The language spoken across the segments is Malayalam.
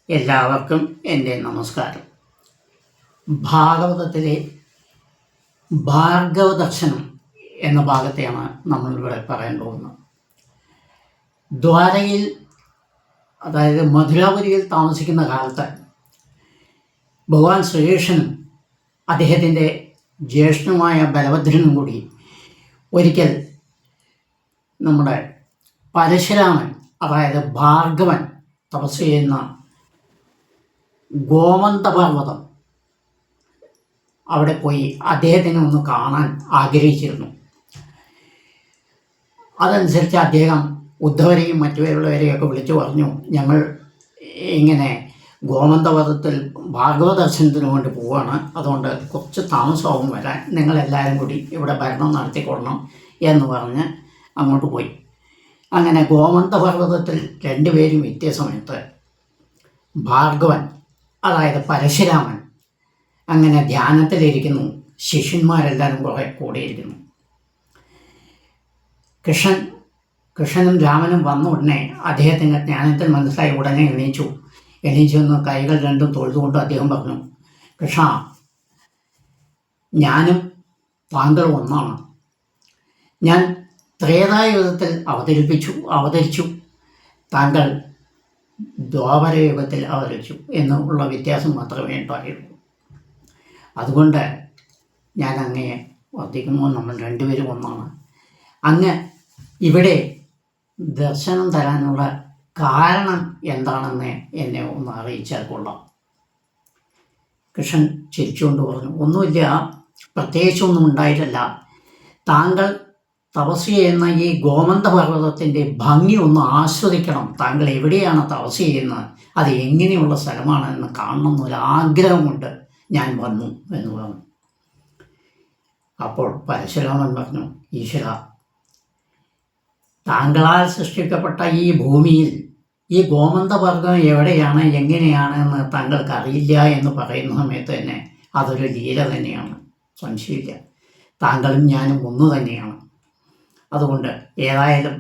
എല്ലാവർക്കും എൻ്റെ നമസ്കാരം. ഭാഗവതത്തിലെ ഭാർഗവദർശനം എന്ന ഭാഗത്തെയാണ് നമ്മളിവിടെ പറയാൻ പോകുന്നത്. ദ്വാരകയിൽ, അതായത് മധുരാപുരിയിൽ താമസിക്കുന്ന കാലത്ത് ഭഗവാൻ ശ്രീകൃഷ്ണനും അദ്ദേഹത്തിൻ്റെ ജ്യേഷ്ഠനുമായ ബലഭദ്രനും കൂടി ഒരിക്കൽ നമ്മുടെ പരശുരാമൻ, അതായത് ഭാർഗവൻ തപസ് ചെയ്യുന്ന ഗോമന്തപർവ്വതം അവിടെ പോയി അദ്ദേഹത്തിനെ ഒന്ന് കാണാൻ ആഗ്രഹിച്ചിരുന്നു. അതനുസരിച്ച് അദ്ദേഹം ഉദ്ധവരെയും മറ്റുള്ളവരെയൊക്കെ വിളിച്ചു പറഞ്ഞു, ഞങ്ങൾ ഇങ്ങനെ ഗോമന്തപർവ്വതത്തിൽ ഭാർഗവ ദർശനത്തിന് വേണ്ടി പോവുകയാണ്, അതുകൊണ്ട് കുറച്ച് താമസമാവും വരാൻ, നിങ്ങളെല്ലാവരും കൂടി ഇവിടെ ഭരണം നടത്തിക്കൊള്ളണം എന്ന് പറഞ്ഞ് അങ്ങോട്ട് പോയി. അങ്ങനെ ഗോമന്തപർവ്വതത്തിൽ രണ്ടുപേരും എത്തിയ സമയത്ത് ഭാർഗവൻ, അതായത് പരശുരാമൻ, അങ്ങനെ ധ്യാനത്തിലിരിക്കുന്നു. ശിഷ്യന്മാരെല്ലാവരും കുറേ കൂടിയിരിക്കുന്നു. കൃഷ്ണനും രാമനും വന്ന ഉടനെ അദ്ദേഹത്തിൻ്റെ ജ്ഞാനത്തിൽ മനസ്സിലായി. ഉടനെ എണീച്ചു നിന്ന് കൈകൾ രണ്ടും തൊഴുതുകൊണ്ട് അദ്ദേഹം പറഞ്ഞു, കൃഷ്ണ, ഞാനും താങ്കളും ഒന്നാണ്. ഞാൻ ത്രേതായുഗത്തിൽ അവതരിച്ചു, താങ്കൾ ദ്വാപരയുഗത്തിൽ അവതരിച്ചു എന്നുള്ള വ്യത്യാസം മാത്രമേ ഉണ്ടായുള്ളൂ. അതുകൊണ്ട് ഞാൻ അങ്ങയെ വർദ്ധിക്കുമ്പോൾ നമ്മൾ രണ്ടുപേരും ഒന്നാണ്. അങ്ങ് ഇവിടെ ദർശനം തരാനുള്ള കാരണം എന്താണെന്ന് എന്നെ ഒന്ന് അറിയിച്ചാൽ കൊള്ളാം. കൃഷ്ണൻ ചിരിച്ചുകൊണ്ട് പറഞ്ഞു, ഒന്നുമില്ല, പ്രത്യേകിച്ചൊന്നും ഉണ്ടായിട്ടല്ല. താങ്കൾ തപസ് ചെയ്യുന്ന ഈ ഗോമന്തപർവ്വതത്തിൻ്റെ ഭംഗി ഒന്ന് ആസ്വദിക്കണം. താങ്കൾ എവിടെയാണ് തപസ് ചെയ്യുന്നത്, അത് എങ്ങനെയുള്ള സ്ഥലമാണെന്ന് കാണണമെന്നൊരാഗ്രഹം കൊണ്ട് ഞാൻ വന്നു എന്ന് പറഞ്ഞു. അപ്പോൾ പരശുരാമൻ പറഞ്ഞു, ഈശ്വര, താങ്കളാൽ സൃഷ്ടിക്കപ്പെട്ട ഈ ഭൂമിയിൽ ഈ ഗോമന്തപർവ്വതം എവിടെയാണ്, എങ്ങനെയാണ് എന്ന് താങ്കൾക്ക് അറിയില്ല എന്ന് പറയുന്ന സമയത്ത് തന്നെ അതൊരു ലീല തന്നെയാണ്, സംശയമില്ല. താങ്കളും ഞാനും ഒന്നു തന്നെയാണ്. അതുകൊണ്ട് ഏതായാലും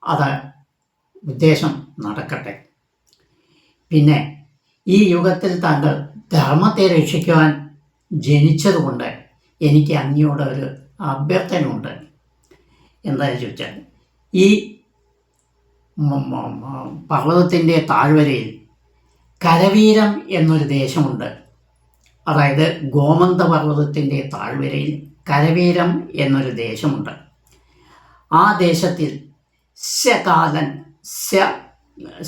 അത് ഉദ്ദേശം നടക്കട്ടെ. പിന്നെ ഈ യുഗത്തിൽ താങ്കൾ ധർമ്മത്തെ രക്ഷിക്കുവാൻ ജനിച്ചതുകൊണ്ട് എനിക്ക് അങ്ങയോട് ഒരു അഭ്യർത്ഥനയുണ്ട്. എന്താണെന്ന് ചോദിച്ചാൽ, ഈ പർവ്വതത്തിൻ്റെ താഴ്വരയിൽ കരവീരം എന്നൊരു ദേശമുണ്ട്. അതായത് ഗോമന്തപർവ്വതത്തിൻ്റെ താഴ്വരയിൽ കരവീരം എന്നൊരു ദേശമുണ്ട്. ആ ദേശത്തിൽ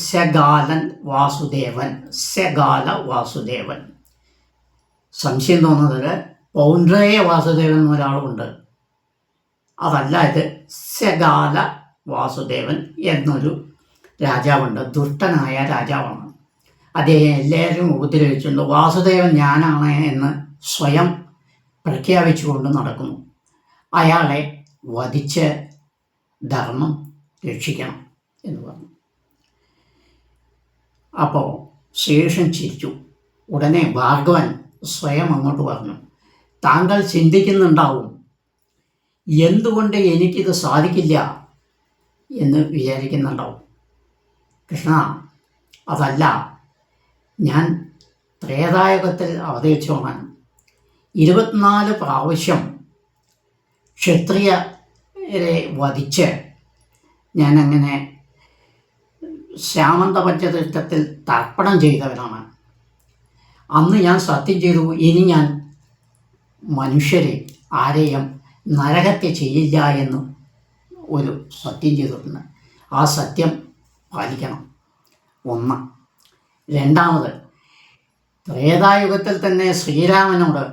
ശകാല വാസുദേവൻ, സംശയം തോന്നുന്നത് പൗണ്ഡ്രേയ വാസുദേവൻ എന്നൊരാളുണ്ട്. അതല്ല, ഇത് ശകാല വാസുദേവൻ എന്നൊരു രാജാവുണ്ട്. ദുഷ്ടനായ രാജാവാണ്. അദ്ദേഹം എല്ലാവരും ഉപദ്രവിച്ചുകൊണ്ട് വാസുദേവൻ ഞാനാണ് എന്ന് സ്വയം പ്രഖ്യാപിച്ചുകൊണ്ട് നടക്കുന്നു. അയാളെ വധിച്ച് ധർമ്മം രക്ഷിക്കണം എന്ന് പറഞ്ഞു. അപ്പോൾ ശ്രീകൃഷ്ണൻ ചിരിച്ചു. ഉടനെ ഭാർഗവൻ സ്വയം അങ്ങോട്ട് പറഞ്ഞു, താങ്കൾ ചിന്തിക്കുന്നുണ്ടാവും, എന്തുകൊണ്ട് എനിക്കിത് സാധിക്കില്ല എന്ന് വിചാരിക്കുന്നുണ്ടാവും. കൃഷ്ണ, അതല്ല, ഞാൻ ത്രേതായുഗത്തിൽ അവതരിച്ചോണാൻ 24 പ്രാവശ്യം ക്ഷത്രിയരെ വധിച്ച് ഞാനങ്ങനെ ശ്യാമന്തപഞ്ചതീർത്ഥത്തിൽ തർപ്പണം ചെയ്തവനാണ്. അന്ന് ഞാൻ സത്യം ചെയ്തു, ഇനി ഞാൻ മനുഷ്യരെ ആരെയും നരഹത്യ ചെയ്യില്ല എന്ന് ഒരു സത്യം ചെയ്തിട്ടുണ്ട്. ആ സത്യം പാലിക്കണം. ഒന്ന്. രണ്ടാമത്, ത്രേതായുഗത്തിൽ തന്നെ ശ്രീരാമനോട്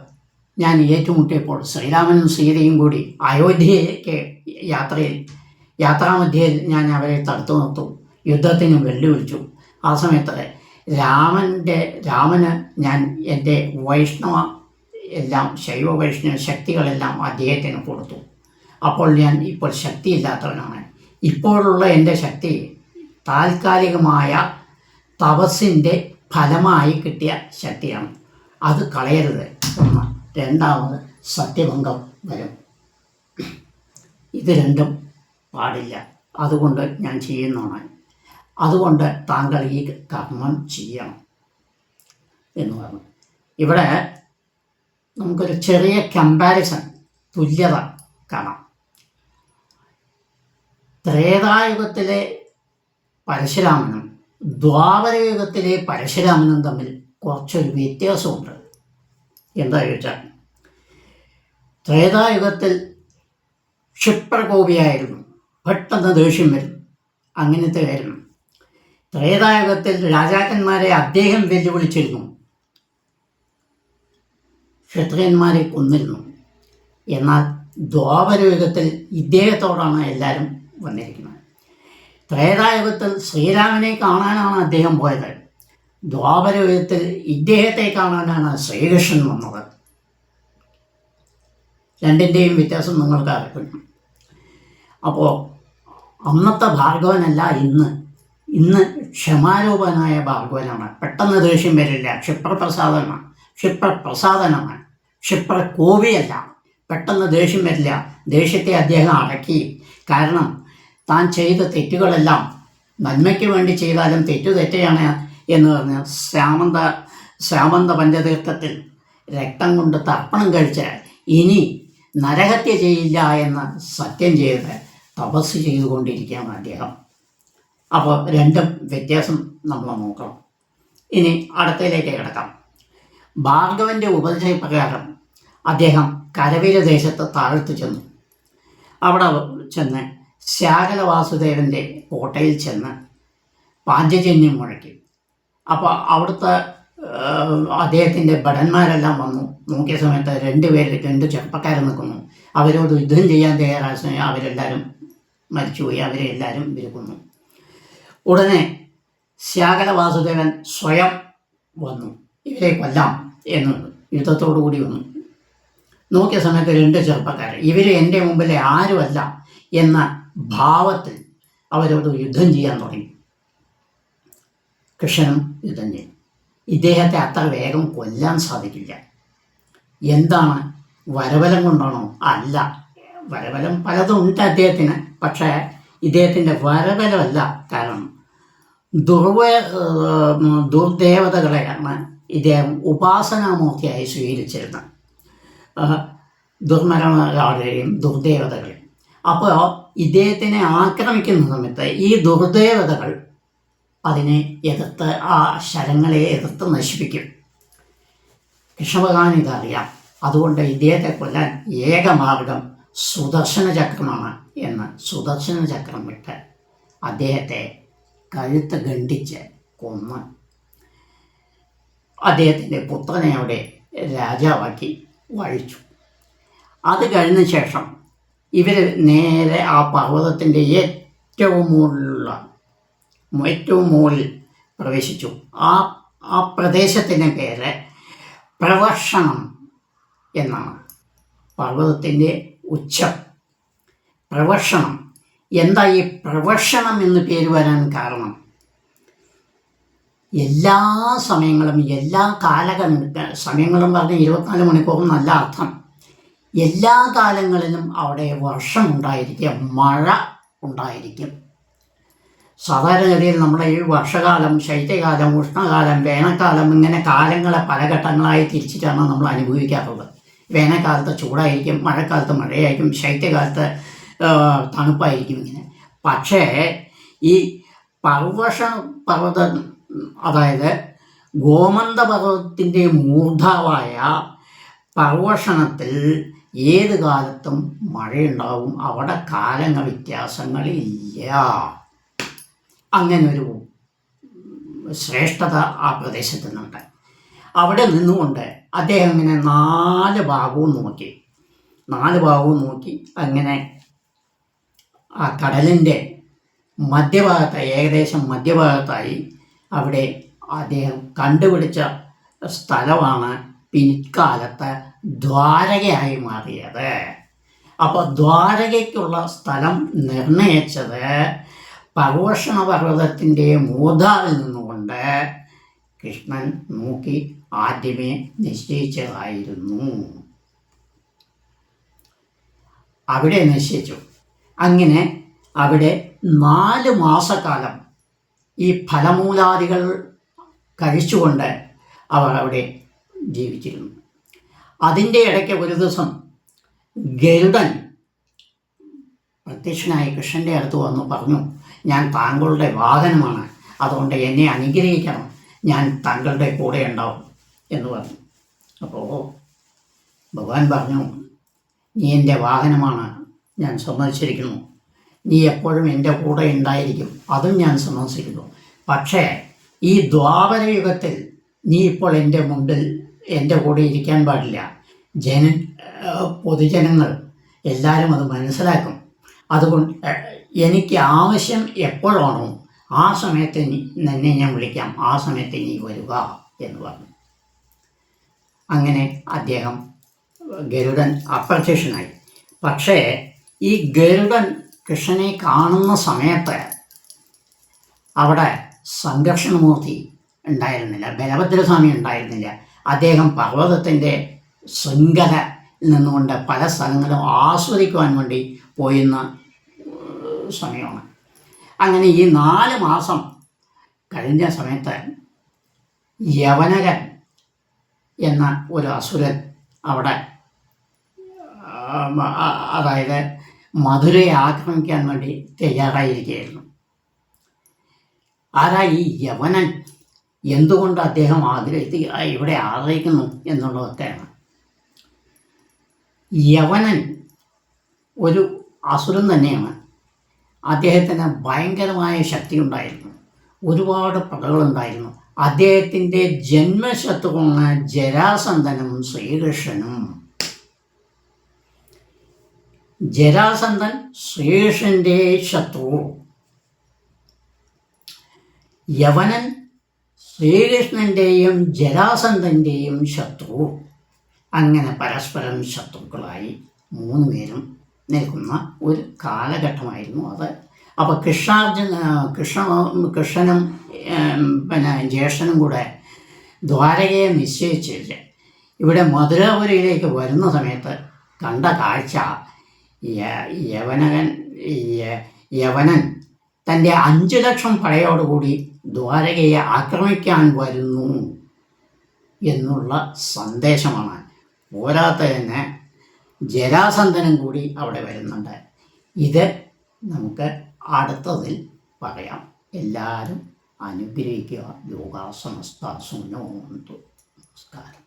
ഞാൻ ഏറ്റുമുട്ടിയപ്പോൾ ശ്രീരാമനും സീതയും കൂടി അയോധ്യയ്ക്ക് യാത്രാമധ്യയിൽ ഞാൻ അവരെ തടുത്തു നിർത്തും, യുദ്ധത്തിന് വെല്ലുവിളിച്ചു. ആ സമയത്ത് രാമന് ഞാൻ എൻ്റെ ശൈവ വൈഷ്ണവ ശക്തികളെല്ലാം അദ്ദേഹത്തിന് കൊടുത്തു. അപ്പോൾ ഞാൻ ഇപ്പോൾ ശക്തിയില്ലാത്തവനാണ്. ഇപ്പോഴുള്ള എൻ്റെ ശക്തി താൽക്കാലികമായ തപസ്സിൻ്റെ ഫലമായി കിട്ടിയ ശക്തിയാണ്. അത് കളയരുത്. ഒന്ന്. രണ്ടാമത്, സത്യഭംഗം വരും. ഇത് രണ്ടും പാടില്ല. അതുകൊണ്ട് ഞാൻ ചെയ്യുന്നതാണ്. അതുകൊണ്ട് താങ്കൾ ഈ കർമ്മം ചെയ്യണം എന്ന് പറഞ്ഞു. ഇവിടെ നമുക്കൊരു ചെറിയ കമ്പാരിസൺ, തുല്യത കാണാം. ത്രേതായുഗത്തിലെ പരശുരാമനും ദ്വാപരയുഗത്തിലെ പരശുരാമനും തമ്മിൽ കുറച്ചൊരു വ്യത്യാസമുണ്ട്. എന്താ ചോദിച്ചാൽ, ത്രേതായുഗത്തിൽ ക്ഷിപ്രകോപിയായിരുന്നു, പെട്ടെന്ന് ദേഷ്യം വരും, അങ്ങനത്തെ ആയിരുന്നു. ത്രേതായുഗത്തിൽ രാജാക്കന്മാരെ അദ്ദേഹം വെല്ലുവിളിച്ചിരുന്നു, ക്ഷത്രിയന്മാരെ കൊന്നിരുന്നു. എന്നാൽ ദ്വാപരയുഗത്തിൽ ഇദ്ദേഹത്തോടാണ് എല്ലാവരും വന്നിരിക്കുന്നത്. ത്രേതായുഗത്തിൽ ശ്രീരാമനെ കാണാനാണ് അദ്ദേഹം പോയത്, ദ്വാപരയുഗത്തിൽ ഇദ്ദേഹത്തെ കാണാനാണ് ശ്രീകൃഷ്ണൻ വന്നത്. രണ്ടിൻ്റെയും വ്യത്യാസം നിങ്ങൾക്ക് അറിയണം. അപ്പോൾ അന്നത്തെ ഭാർഗവനല്ല ഇന്ന് ക്ഷമാരൂപനായ ഭാർഗവനാണ്. പെട്ടെന്ന് ദേഷ്യം വരില്ല, ക്ഷിപ്രപ്രസാദനമാണ്, ക്ഷിപ്രകോപിയല്ല. പെട്ടെന്ന് ദേഷ്യം വരില്ല. ദേഷ്യത്തെ അദ്ദേഹം അടക്കി. കാരണം താൻ ചെയ്ത തെറ്റുകളെല്ലാം നന്മയ്ക്ക് വേണ്ടി ചെയ്താലും തെറ്റാണ് എന്ന് പറഞ്ഞ് ശ്യാമന്ത പഞ്ചതീർത്ഥത്തിൽ രക്തം കൊണ്ട് തർപ്പണം കഴിച്ച് ഇനി നരഹത്യ ചെയ്യില്ല എന്ന് സത്യം ചെയ്ത് തപസ് ചെയ്തുകൊണ്ടിരിക്കുകയാണ് അദ്ദേഹം. അപ്പോൾ രണ്ടും വ്യത്യാസം നമ്മൾ നോക്കണം. ഇനി അടുത്തതിലേക്ക് കിടക്കാം. ഭാർഗവൻ്റെ ഉപദേശപ്രകാരം അദ്ദേഹം കരവീര ദേശത്ത് താഴ്ത്തു ചെന്നു. അവിടെ ചെന്ന് ശാകല വാസുദേവൻ്റെ കോട്ടയിൽ ചെന്ന് പാഞ്ചജന്യം മുഴക്കി. അപ്പോൾ അവിടുത്തെ അദ്ദേഹത്തിൻ്റെ ഭടന്മാരെല്ലാം വന്നു. നോക്കിയ സമയത്ത് രണ്ട് ചെറുപ്പക്കാർ നിൽക്കുന്നു. അവരോട് യുദ്ധം ചെയ്യാൻ തയ്യാറായ സമയം അവരെല്ലാവരും മരിച്ചുപോയി. അവരെ എല്ലാവരും വിരുക്കുന്നു. ഉടനെ ശാകല വാസുദേവൻ സ്വയം വന്നു, ഇവരെ കൊല്ലാം എന്ന് യുദ്ധത്തോടു കൂടി വന്നു. നോക്കിയ സമയത്ത് രണ്ട് ചെറുപ്പക്കാർ, ഇവർ എൻ്റെ മുമ്പിലെ ആരുമല്ല എന്ന ഭാവത്തിൽ അവരോട് യുദ്ധം ചെയ്യാൻ തുടങ്ങി. കൃഷ്ണനും യുദ്ധം ചെയ്തു. ഇദ്ദേഹത്തെ അത്ര വേഗം കൊല്ലാൻ സാധിക്കില്ല. എന്താണ്, വരബലം കൊണ്ടാണോ? അല്ല, വരബലം പലതും ഉണ്ട് അദ്ദേഹത്തിന്. പക്ഷേ ഇദ്ദേഹത്തിൻ്റെ വരബലമല്ല കാരണം. ദുർദേവതകളെയാണ് ഇദ്ദേഹം ഉപാസനാമൂർത്തിയായി സ്വീകരിച്ചിരുന്നത്, ദുർമരണങ്ങളെയും ദുർദേവതകളെയും. അപ്പോൾ ഇദ്ദേഹത്തിനെ ആക്രമിക്കുന്ന സമയത്ത് ഈ ദുർദേവതകൾ അതിനെ എതിർത്ത്, ആ ശരങ്ങളെ എതിർത്ത് നശിപ്പിക്കും. കൃഷ്ണഭഗവാൻ ഇതറിയാം. അതുകൊണ്ട് ഇദ്ദേഹത്തെ കൊല്ലാൻ ഏകമാർഗം സുദർശന ചക്രമാണ് എന്ന് സുദർശന ചക്രം വിട്ട് അദ്ദേഹത്തെ കഴുത്ത് ഖണ്ഡിച്ച് കൊന്ന് അദ്ദേഹത്തിൻ്റെ പുത്രനെ അവിടെ രാജാവാക്കി വഴിച്ചു. അത് കഴിഞ്ഞ ശേഷം ഇവർ നേരെ ആ പർവ്വതത്തിൻ്റെ ഏറ്റവും മുകളിൽ പ്രവേശിച്ചു. ആ പ്രദേശത്തിൻ്റെ പേര് പ്രവർഷണം എന്നാണ്. പർവ്വതത്തിൻ്റെ ഉച്ചം പ്രവർഷണം. എന്താ ഈ പ്രവർഷണം എന്ന് പേര് വരാൻ കാരണം? എല്ലാ സമയങ്ങളും എല്ലാ സമയങ്ങളും പറഞ്ഞ 24 മണിക്കൂറും നല്ല അർത്ഥം. എല്ലാ കാലങ്ങളിലും അവിടെ വർഷമുണ്ടായിരിക്കും, മഴ ഉണ്ടായിരിക്കും. സാധാരണഗതിയിൽ നമ്മുടെ ഈ വർഷകാലം, ശൈത്യകാലം, ഉഷ്ണകാലം, വേനൽക്കാലം, ഇങ്ങനെ കാലങ്ങളെ പല ഘട്ടങ്ങളായി തിരിച്ചിട്ടാണ് നമ്മൾ അനുഭവിക്കാറുള്ളത്. വേനൽക്കാലത്ത് ചൂടായിരിക്കും, മഴക്കാലത്ത് മഴയായിരിക്കും, ശൈത്യകാലത്ത് തണുപ്പായിരിക്കും, ഇങ്ങനെ. പക്ഷേ ഈ പർവ്വതം, അതായത് ഗോമന്ത പർവ്വതത്തിൻ്റെ മൂർധാവായ പർവ്വഷണത്തിൽ ഏത് കാലത്തും മഴയുണ്ടാവും. അവിടെ കാലങ്ങൾ വ്യത്യാസങ്ങളില്ല. അങ്ങനൊരു ശ്രേഷ്ഠത ആ പ്രദേശത്തിനുണ്ട്. അവിടെ നിന്നുകൊണ്ട് അദ്ദേഹം ഇങ്ങനെ നാല് ഭാഗവും നോക്കി അങ്ങനെ ആ കടലിൻ്റെ മധ്യഭാഗത്തായി, ഏകദേശം മധ്യഭാഗത്തായി അവിടെ അദ്ദേഹം കണ്ടുപിടിച്ച സ്ഥലമാണ് പിൽക്കാലത്ത് ദ്വാരകയായി മാറിയത്. അപ്പോൾ ദ്വാരകയ്ക്കുള്ള സ്ഥലം നിർണയിച്ചത് പർവ്വഷണ പർവ്വതത്തിൻ്റെ മൂർധാവിൽ നിന്നുകൊണ്ട് കൃഷ്ണൻ നോക്കി ആദ്യമേ നിശ്ചയിച്ചതായിരുന്നു. അവിടെ നിശ്ചയിച്ചു. അങ്ങനെ അവിടെ 4 മാസക്കാലം ഈ ഫലമൂലാദികൾ കഴിച്ചുകൊണ്ട് അവർ അവിടെ ജീവിച്ചിരുന്നു. അതിൻ്റെ ഇടയ്ക്ക് ഒരു ദിവസം ഗരുഡൻ പ്രത്യക്ഷനായി കൃഷ്ണൻ്റെ അടുത്ത് വന്നു പറഞ്ഞു, ഞാൻ താങ്കളുടെ വാഹനമാണ്, അതുകൊണ്ട് എന്നെ അനുഗ്രഹിക്കണം, ഞാൻ താങ്കളുടെ കൂടെ ഉണ്ടാവും എന്ന് പറഞ്ഞു. അപ്പോൾ ഭഗവാൻ പറഞ്ഞു, നീ എൻ്റെ വാഹനമാണ്, ഞാൻ സമ്മതിച്ചിരിക്കുന്നു, നീ എപ്പോഴും എൻ്റെ കൂടെ ഉണ്ടായിരിക്കും, അതും ഞാൻ സമ്മതിച്ചിരിക്കുന്നു. പക്ഷേ ഈ ദ്വാപരയുഗത്തിൽ നീ ഇപ്പോൾ എൻ്റെ മുമ്പിൽ എൻ്റെ കൂടെ ഇരിക്കാൻ പാടില്ല. പൊതുജനങ്ങൾ എല്ലാവരും അത് മനസ്സിലാക്കും. അതുകൊണ്ട് എനിക്ക് ആവശ്യം എപ്പോഴാണോ ആ സമയത്ത് നിന്നെ ഞാൻ വിളിക്കാം, ആ സമയത്ത് നീ വരിക എന്ന് പറഞ്ഞു. അങ്ങനെ അദ്ദേഹം ഗരുഡൻ അപ്രത്യക്ഷനായി. പക്ഷേ ഈ ഗരുഡൻ കൃഷ്ണനെ കാണുന്ന സമയത്ത് അവിടെ സംഘർഷണമൂർത്തി ഉണ്ടായിരുന്നില്ല, ബലഭദ്രസ്വാമി ഉണ്ടായിരുന്നില്ല. അദ്ദേഹം പർവ്വതത്തിൻ്റെ ശൃംഖല നിന്നുകൊണ്ട് പല സ്ഥലങ്ങളും ആസ്വദിക്കുവാൻ വേണ്ടി പോയിരുന്ന സമയമാണ്. അങ്ങനെ ഈ 4 മാസം കഴിഞ്ഞ സമയത്ത് യവനകൻ എന്ന ഒരു അസുരൻ അവിടെ, അതായത് മധുരയെ ആക്രമിക്കാൻ വേണ്ടി തയ്യാറായിരിക്കുകയായിരുന്നു. ആരാ ഈ യവനൻ? എന്തുകൊണ്ട് അദ്ദേഹം ഇവിടെ ആഗ്രഹിക്കുന്നു എന്നുള്ളതൊക്കെയാണ്. യവനൻ ഒരു അസുരൻ തന്നെയാണ്. അദ്ദേഹത്തിന് ഭയങ്കരമായ ശക്തി ഉണ്ടായിരുന്നു, ഒരുപാട് പടകളുണ്ടായിരുന്നു. അദ്ദേഹത്തിൻ്റെ ജന്മശത്രുവാണ് ജരാസന്ധനും ശ്രീകൃഷ്ണനും. ജരാസന്ധൻ ശ്രീകൃഷ്ണൻ്റെ ശത്രു, യവനൻ ശ്രീകൃഷ്ണൻ്റെയും ജരാസന്ധൻ്റെയും ശത്രു. അങ്ങനെ പരസ്പരം ശത്രുക്കളായി 3 പേരും നിൽക്കുന്ന ഒരു കാലഘട്ടമായിരുന്നു അത്. അപ്പോൾ കൃഷ്ണനും പിന്നെ ജ്യേഷ്ഠനും കൂടെ ദ്വാരകയെ നിശ്ചയിച്ചില്ല. ഇവിടെ മധുരാപുരിയിലേക്ക് വരുന്ന സമയത്ത് കണ്ട കാഴ്ച, യവനൻ തൻ്റെ 5 ലക്ഷം പടയോടുകൂടി ദ്വാരകയെ ആക്രമിക്കാൻ വരുന്നു എന്നുള്ള സന്ദേശമാണ്. പോരാത്തതിന് ജരാസന്ധനും കൂടി അവിടെ വരുന്നുണ്ട്. ഇത് നമുക്ക് അടുത്തതിൽ പറയാം. എല്ലാവരും അനുഗ്രഹിക്കുക. യോഗാ സമസ്ത സുഖിനോ ഭവന്തു. നമസ്കാരം.